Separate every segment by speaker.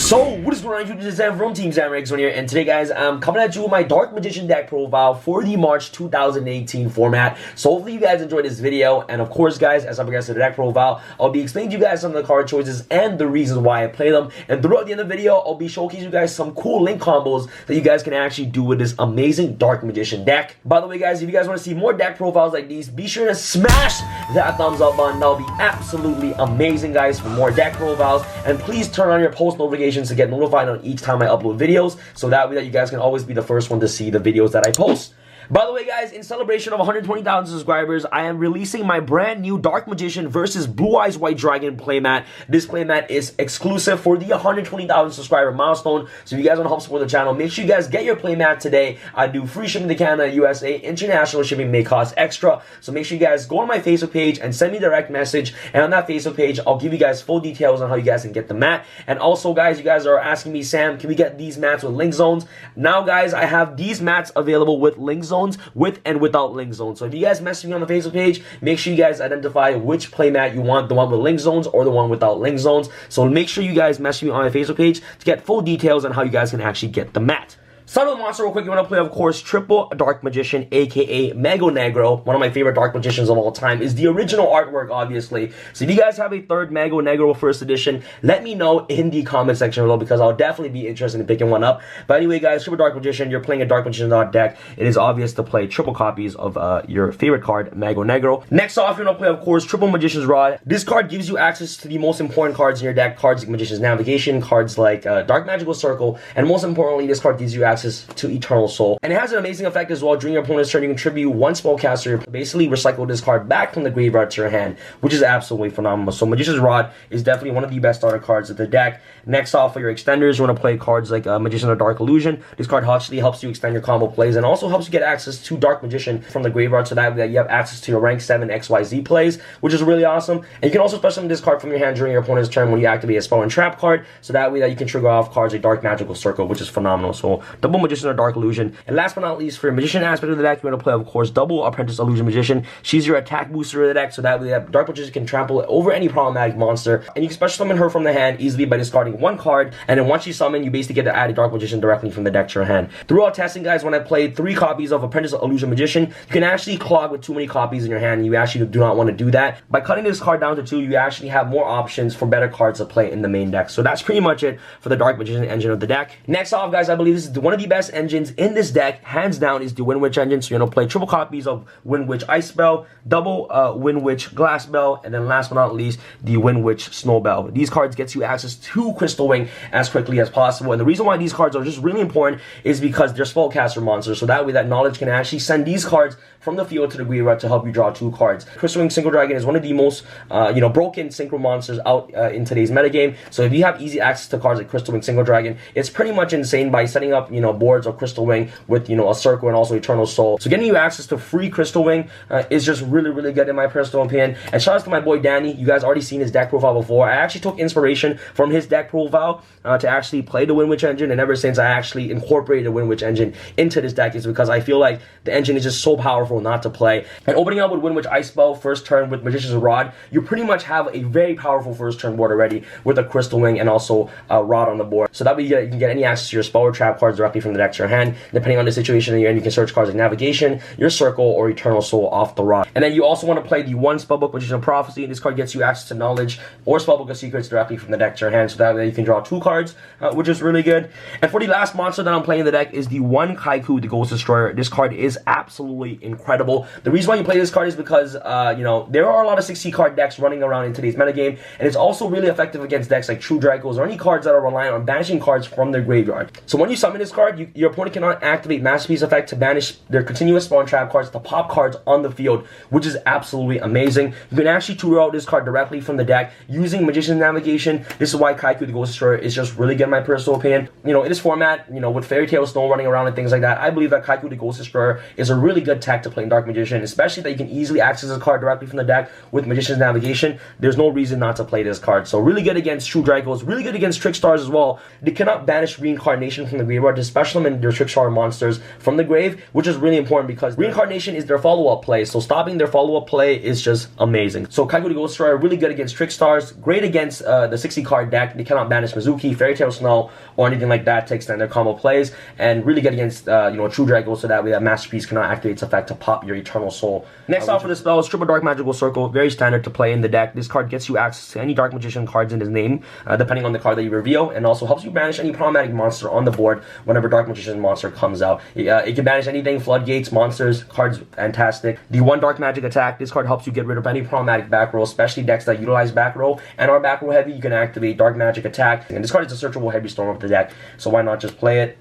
Speaker 1: So, what is going on YouTube? This is Sam from TeamSamuraiX1 here, and today guys, I'm coming at you with my Dark Magician deck profile for the March 2018 format. So hopefully you guys enjoyed this video, and of course guys, as I progress to the deck profile, I'll be explaining to you guys some of the card choices and the reasons why I play them, and throughout the end of the video, I'll be showcasing you guys some cool link combos that you guys can actually do with this amazing Dark Magician deck. By the way guys, if you guys want to see more deck profiles like these, be sure to smash that thumbs up button. That'll be absolutely amazing guys for more deck profiles, and please turn on your post notifications to get notified on each time I upload videos, so that way that you guys can always be the first one to see the videos that I post. By the way guys, in celebration of 120,000 subscribers, I am releasing my brand new Dark Magician versus Blue Eyes White Dragon playmat. This playmat is exclusive for the 120,000 subscriber milestone, so if you guys want to help support the channel, make sure you guys get your playmat today. I do free shipping to Canada, USA. International shipping may cost extra, so make sure you guys go on my Facebook page and send me a direct message, and on that Facebook page, I'll give you guys full details on how you guys can get the mat. And also guys, you guys are asking me, Sam, can we get these mats with link zones? Now guys, I have these mats available with link zones, with and without link zones. So if you guys message me on the Facebook page, make sure you guys identify which playmat you want, the one with link zones or the one without link zones. So make sure you guys message me on my Facebook page to get full details on how you guys can actually get the mat. Start with the monster real quick. You want to play, of course, Triple Dark Magician, aka Mago Negro. One of my favorite Dark Magicians of all time. Is the original artwork, obviously. So if you guys have a third Mago Negro first edition, let me know in the comment section below, because I'll definitely be interested in picking one up. But anyway, guys, Triple Dark Magician, you're playing a Dark Magician deck. It is obvious to play triple copies of your favorite card, Mago Negro. Next off, you're going to play, of course, Triple Magician's Rod. This card gives you access to the most important cards in your deck. Cards like Magician's Navigation, cards like Dark Magical Circle, and most importantly, this card gives you access to Eternal Soul. And it has an amazing effect as well. During your opponent's turn, you contribute one spellcaster, basically recycle this card back from the graveyard to your hand, which is absolutely phenomenal. So Magician's Rod is definitely one of the best starter cards of the deck. Next off, for your extenders, you want to play cards like Magician of Dark Illusion. This card actually helps you extend your combo plays, and also helps you get access to Dark Magician from the graveyard, so that you have access to your rank 7 XYZ plays, which is really awesome. And you can also special summon this card from your hand during your opponent's turn when you activate a spell and trap card, so that way that you can trigger off cards like Dark Magical Circle, which is phenomenal. So double Magician of Dark Illusion. And last but not least, for your Magician aspect of the deck, you want to play, of course, double Apprentice Illusion Magician. She's your attack booster of the deck, so that way that Dark Magician can trample over any problematic monster, and you can special summon her from the hand easily by discarding one card, and then once you summon, you basically get to add a Dark Magician directly from the deck to your hand. Throughout testing, guys, when I played 3 copies of Apprentice Illusion Magician, you can actually clog with too many copies in your hand, and you actually do not want to do that. By cutting this card down to 2, you actually have more options for better cards to play in the main deck. So that's pretty much it for the Dark Magician engine of the deck. Next off, guys, I believe this is one of the best engines in this deck. Hands down is the Wind Witch engine. So you're going to play triple copies of Wind Witch Ice Bell, double Wind Witch Glass Bell, and then last but not least, the Wind Witch Snow Bell. These cards get you access to Crystal Wing as quickly as possible. And the reason why these cards are just really important is because they're spellcaster monsters. So that way that knowledge can actually send these cards from the field to the graveyard to help you draw 2 cards. Crystal Wing Synchro Dragon is one of the most broken synchro monsters out in today's metagame. So if you have easy access to cards like Crystal Wing Synchro Dragon, it's pretty much insane by setting up boards of Crystal Wing with a circle and also Eternal Soul. So getting you access to free Crystal Wing is just really good in my personal opinion. And shout out to my boy Danny. You guys already seen his deck profile before. I actually took inspiration from his deck profile to actually play the Wind Witch engine, and ever since I actually incorporated the Wind Witch engine into this deck is because I feel like the engine is just so powerful not to play. And opening up with Wind Witch Ice Bell first turn with Magician's Rod, you pretty much have a very powerful first turn board already with a Crystal Wing and also a Rod on the board. So that way you can get any access to your spell or trap cards directly from the deck to your hand. Depending on the situation you're in, you can search cards like Navigation, your Circle, or Eternal Soul off the Rod. And then you also want to play the one Spellbook Magician of Prophecy. This card gets you access to Knowledge or Spellbook of Secrets directly from the deck to your hand, so that way you can draw 2 cards, which is really good. And for the last monster that I'm playing in the deck is the one Kaiku, the Ghost Destroyer. This card is absolutely incredible. The reason why you play this card is because there are a lot of 60 card decks running around in today's metagame, and it's also really effective against decks like True Dracos or any cards that are reliant on banishing cards from their graveyard. So when you summon this card, your opponent cannot activate Masterpiece effect to banish their continuous spawn trap cards to pop cards on the field, which is absolutely amazing. You can actually tutor out this card directly from the deck using Magician's Navigation. This is why Kaiku the Ghost Destroyer is just really good in my personal opinion. In this format, with Fairy Tail Snow running around and things like that, I believe that Kaiku the Ghost Destroyer is a really good tech to play in Dark Magician, especially that you can easily access a card directly from the deck with Magician's Navigation. There's no reason not to play this card. So really good against True Dracos, really good against Trick Stars as well. They cannot banish Reincarnation from the graveyard special summon their Trickstar monsters from the grave, which is really important because reincarnation is their follow-up play. So stopping their follow-up play is just amazing. So Kaiku the Ghost Destroyer, really good against Trickstars, great against the 60 card deck. They cannot banish Mizuki, Fairy Tail Snow, or anything like that to extend their combo plays, and really good against True Drago, so that way that Masterpiece cannot activate its effect to pop your Eternal Soul. Next off for the spell is Triple Dark Magical Circle, very standard to play in the deck. This card gets you access to any Dark Magician cards in his name, depending on the card that you reveal, and also helps you banish any problematic monster on the board whenever Dark Magician monster comes out. It can banish anything, floodgates, monsters, cards, fantastic. The 1 Dark Magic attack, this card helps you get rid of any problematic back row, especially decks that utilize back row and are back row heavy. You can activate Dark Magic attack, and this card is a searchable heavy storm of the deck, so why not just play it?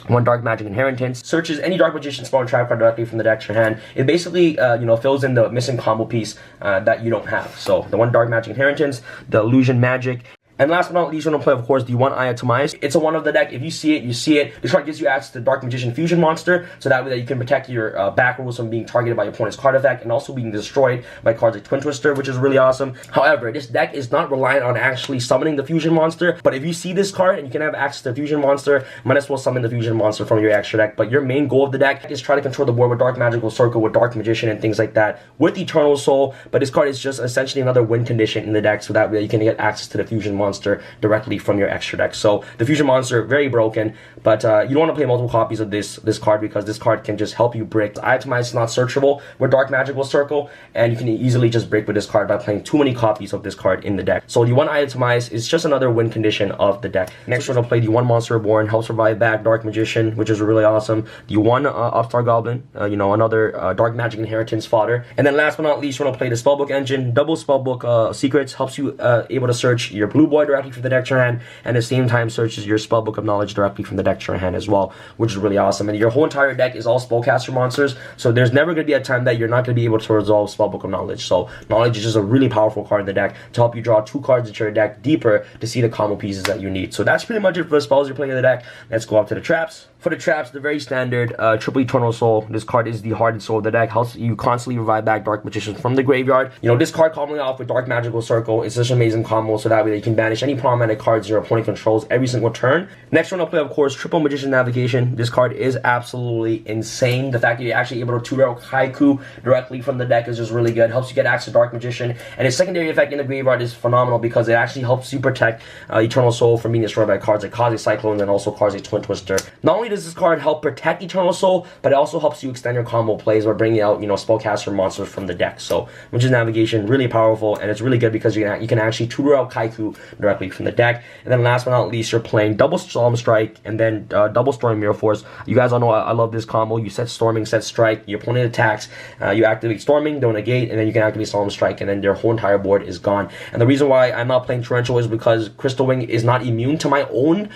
Speaker 1: 1 Dark Magic Inheritance searches any Dark Magician spell and trap card directly from the deck to your hand. It basically, fills in the missing combo piece that you don't have. So the 1 Dark Magic Inheritance, the Illusion Magic. And last but not least, we're going to play, of course, the 1 YUGIOH. It's a 1 of the deck. If you see it, you see it. This card gives you access to Dark Magician Fusion monster, so that way that you can protect your back rows from being targeted by your opponent's card effect and also being destroyed by cards like Twin Twister, which is really awesome. However, this deck is not reliant on actually summoning the Fusion monster, but if you see this card and you can have access to Fusion monster, might as well summon the Fusion monster from your extra deck. But your main goal of the deck is try to control the board with Dark Magical Circle, with Dark Magician and things like that, with Eternal Soul. But this card is just essentially another win condition in the deck, so that way you can get access to the Fusion monster directly from your extra deck. So the Fusion monster, very broken, but you don't want to play multiple copies of this card, because this card can just help you break. Itemize is not searchable with Dark Magical Circle, and you can easily just break with this card by playing too many copies of this card in the deck. So the 1 Itemize is just another win condition of the deck. Next, we're going to play the 1 Monster Reborn, helps revive back Dark Magician, which is really awesome. The 1 Upstart Goblin, another Dark Magic Inheritance fodder. And then last but not least, we're going to play the Spellbook Engine, double Spellbook Secrets, helps you able to search your blue boy directly from the deck to your hand, and at the same time searches your Spellbook of Knowledge directly from the deck to your hand as well, which is really awesome. And your whole entire deck is all Spellcaster monsters, so there's never going to be a time that you're not going to be able to resolve Spellbook of Knowledge. So Knowledge is just a really powerful card in the deck to help you draw 2 cards into your deck deeper to see the combo pieces that you need. So that's pretty much it for the spells you're playing in the deck. Let's go up to the traps. For the traps, the very standard triple Eternal Soul. This card is the heart and soul of the deck. Helps you constantly revive back Dark Magicians from the graveyard. This card comboing off with Dark Magical Circle is such an amazing combo, so that way you can banish any problematic cards your opponent controls every single turn. Next one I'll play, of course, Triple Magician Navigation. This card is absolutely insane. The fact that you're actually able to 2-drop Haiku directly from the deck is just really good. Helps you get access to Dark Magician, and its secondary effect in the graveyard is phenomenal because it actually helps you protect Eternal Soul from being destroyed by cards like Kaze Cyclone and also cards like Twin Twister. Not only does this card help protect Eternal Soul, but it also helps you extend your combo plays by bringing out Spellcaster monsters from the deck. So Magician Navigation, really powerful, and it's really good because you can actually tutor out Kaiku directly from the deck. And then last but not least, you're playing double Solemn Strike and then double Storm Mirror Force. You guys all know I love this combo. You set Storming, set Strike, your opponent attacks, you activate Storming, don't negate, and then you can activate Solemn Strike, and then their whole entire board is gone. And the reason why I'm not playing Torrential is because Crystal Wing is not immune to my own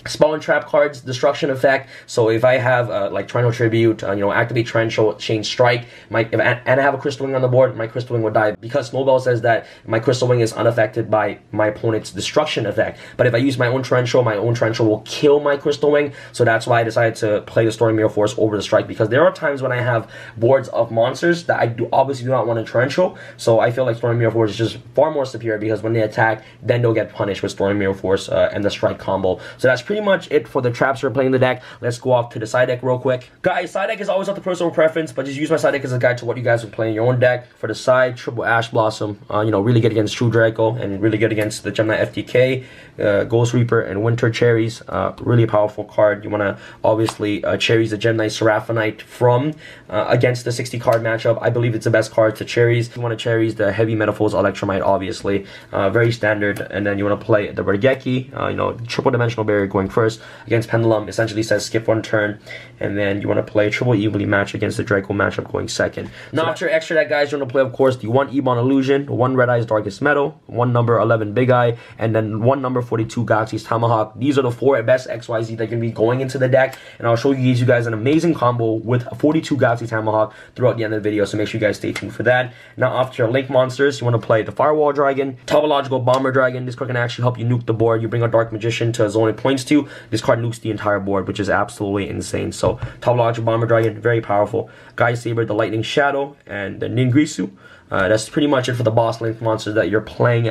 Speaker 1: spell and trap cards destruction effect. So if I have like Torrential Tribute, activate Torrential, change Strike, and I have a Crystal Wing on the board, my Crystal Wing will die because Snowbell says that my Crystal Wing is unaffected by my opponent's destruction effect. But if I use my own Torrential will kill my Crystal Wing. So that's why I decided to play the Storm Mirror Force over the Strike, because there are times when I have boards of monsters that I obviously do not want to Torrential. So I feel like Storm Mirror Force is just far more superior, because when they attack, then they'll get punished with Storm Mirror Force and the Strike combo. So that's pretty much it for the traps we're playing in the deck. Let's go off to the side deck real quick. Guys, side deck is always up to personal preference, but just use my side deck as a guide to what you guys would play in your own deck. For the side, triple Ash Blossom, really good against True Draco and really good against the Gemini FTK, Ghost Reaper, and Winter Cherries. Really powerful card. You want to obviously Cherries the Gemini Seraphonite from against the 60 card matchup. I believe it's the best card to Cherries. You want to Cherries the Heavy Metaphors Electromite, obviously. Very standard. And then you want to play the Regeki, triple dimensional barrier going first against Pendulum, essentially says skip 1 turn, and then you want to play triple evenly match against the Draco matchup going second. Now after extra deck, guys, you're going to play, of course, the 1 Ebon Illusion, 1 Red Eye's Darkest Metal, 1 number 11 Big Eye, and then 1 number 42 Galaxy's Tomahawk. These are the 4 best XYZ that can be going into the deck, and I'll show you guys an amazing combo with 42 Galaxy Tomahawk throughout the end of the video, so make sure you guys stay tuned for that. Now after your Link monsters, you want to play the Firewall Dragon, Topological Bomber Dragon. This card can actually help you nuke the board. You bring a Dark Magician to zone it points to 2, this card nukes the entire board, which is absolutely insane. So Topological Bomber Dragon, very powerful. Guy Saber, the Lightning Shadow, and the Ningrisu. That's pretty much it for the boss link monsters that you're playing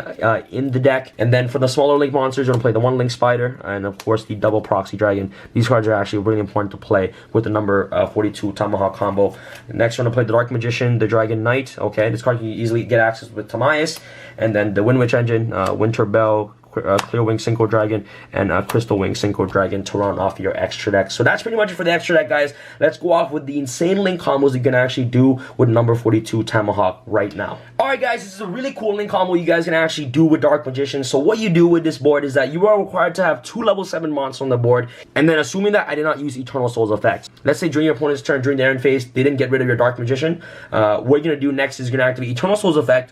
Speaker 1: in the deck. And then for the smaller link monsters, you're going to play the 1 Link Spider and of course the double Proxy Dragon. These cards are actually really important to play with the number 42 Tomahawk combo. Next, we're going to play the Dark Magician, the Dragon Knight. Okay, this card can easily get access with Tamias. And then the Wind Witch Engine, Winter Bell, Clear Wing Synchro Dragon, and Crystal Wing Synchro Dragon to round off your extra deck. So that's pretty much it for the extra deck, guys. Let's go off with the insane link combos you can actually do with number 42 Tomahawk right now. Alright guys, this is a really cool link combo you guys can actually do with Dark Magician. So what you do with this board is that you are required to have 2 level 7 monsters on the board, and then assuming that I did not use Eternal Souls effects. Let's say during your opponent's turn, during their end phase, they didn't get rid of your Dark Magician. What you're going to do next is you're going to activate Eternal Souls effect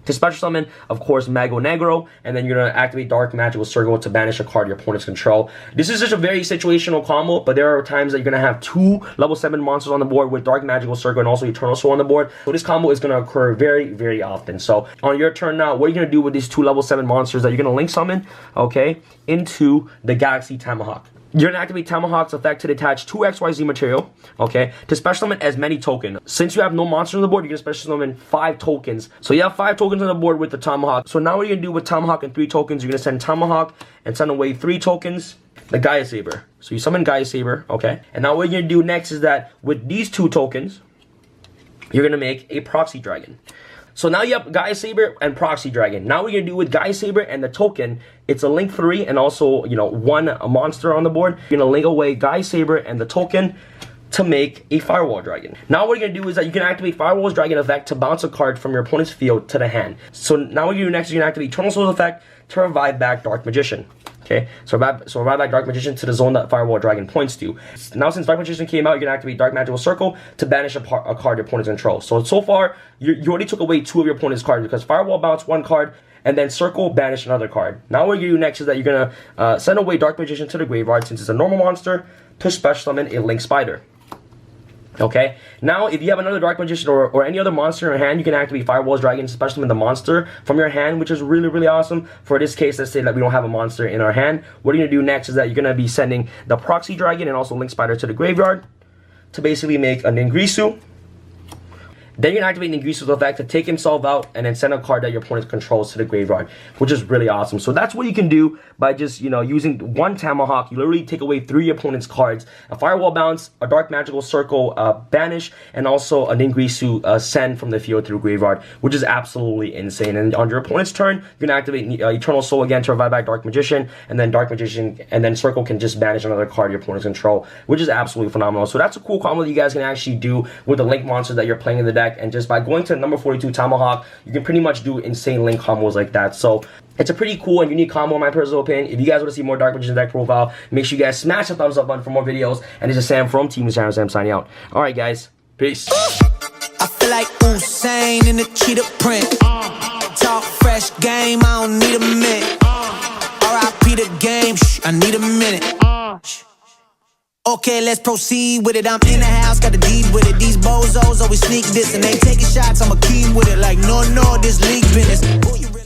Speaker 1: to special summon, of course, Mago Negro, and then you're going to activate Dark Magical Circle to banish a card your opponent's control. This is just a very situational combo, but there are times that you're going to have 2 level 7 monsters on the board with Dark Magical Circle and also Eternal Soul on the board. So this combo is going to occur very, very often. So on your turn now, what are you going to do with these 2 level 7 monsters that you're going to link summon, okay, into the Galaxy Tomahawk? You're going to activate Tomahawk's effect to detach 2 XYZ material, okay, to special summon as many tokens. Since you have no monsters on the board, you're going to special summon 5 tokens. So you have 5 tokens on the board with the Tomahawk. So now what you're going to do with Tomahawk and 3 tokens, you're going to send Tomahawk and send away 3 tokens, the Gaia Saber. So you summon Gaia Saber, okay. And now what you're going to do next is that with these 2 tokens, you're going to make a Proxy Dragon. So now you have Gaia Saber and Proxy Dragon. Now what you're going to do with Gaia Saber and the token, it's a link 3 and also, you know, 1 monster on the board. You're going to link away Gaia Saber and the token to make a Firewall Dragon. Now what you're going to do is that you can activate Firewall Dragon effect to bounce a card from your opponent's field to the hand. So now what you do next is you're going to activate Eternal Souls effect to revive back Dark Magician. Okay, so revive back Dark Magician to the zone that Firewall Dragon points to. Now since Dark Magician came out, you're going to activate Dark Magical Circle to banish a card your opponent's control. So far, you already took away 2 of your opponent's cards because Firewall bounced 1 card and then Circle banished another card. Now what you do next is that you're going to send away Dark Magician to the graveyard since it's a normal monster to special summon a Link Spider. Okay, now if you have another Dark Magician or any other monster in your hand, you can activate Firewall's Dragon, especially in the monster from your hand, which is really, really awesome. For this case, let's say that we don't have a monster in our hand. What you're going to do next is that you're going to be sending the Proxy Dragon and also Link Spider to the graveyard to basically make a Ningrisu. Then you're going to activate Ningrisu's effect to take himself out and then send a card that your opponent controls to the graveyard, which is really awesome. So that's what you can do by just, you know, using 1 Tomahawk. You literally take away 3 of your opponent's cards. A Firewall bounce, a Dark Magical Circle banish, and also a Ningrisu send from the field to the graveyard, which is absolutely insane. And on your opponent's turn, you're going to activate Eternal Soul again to revive back Dark Magician, and then Dark Magician, and then Circle can just banish another card your opponent's control, which is absolutely phenomenal. So that's a cool combo that you guys can actually do with the Link monsters that you're playing in the deck. And just by going to number 42 Tomahawk, you can pretty much do insane link combos like that. So it's a pretty cool and unique combo in my personal opinion. If you guys want to see more Dark Magician deck profile, make sure you guys smash the thumbs up button for more videos. And this is Sam from TeamSamuraiX1 signing out. Alright guys, peace.
Speaker 2: I feel like Usain in the cheetah print. Talk fresh game, I don't need a minute. R.I.P. the game, I need a minute. Okay, let's proceed with it. I'm in the house, got the deed with it. These bozos always sneak this and they taking shots. I'm a key with it. Like, no, this league business.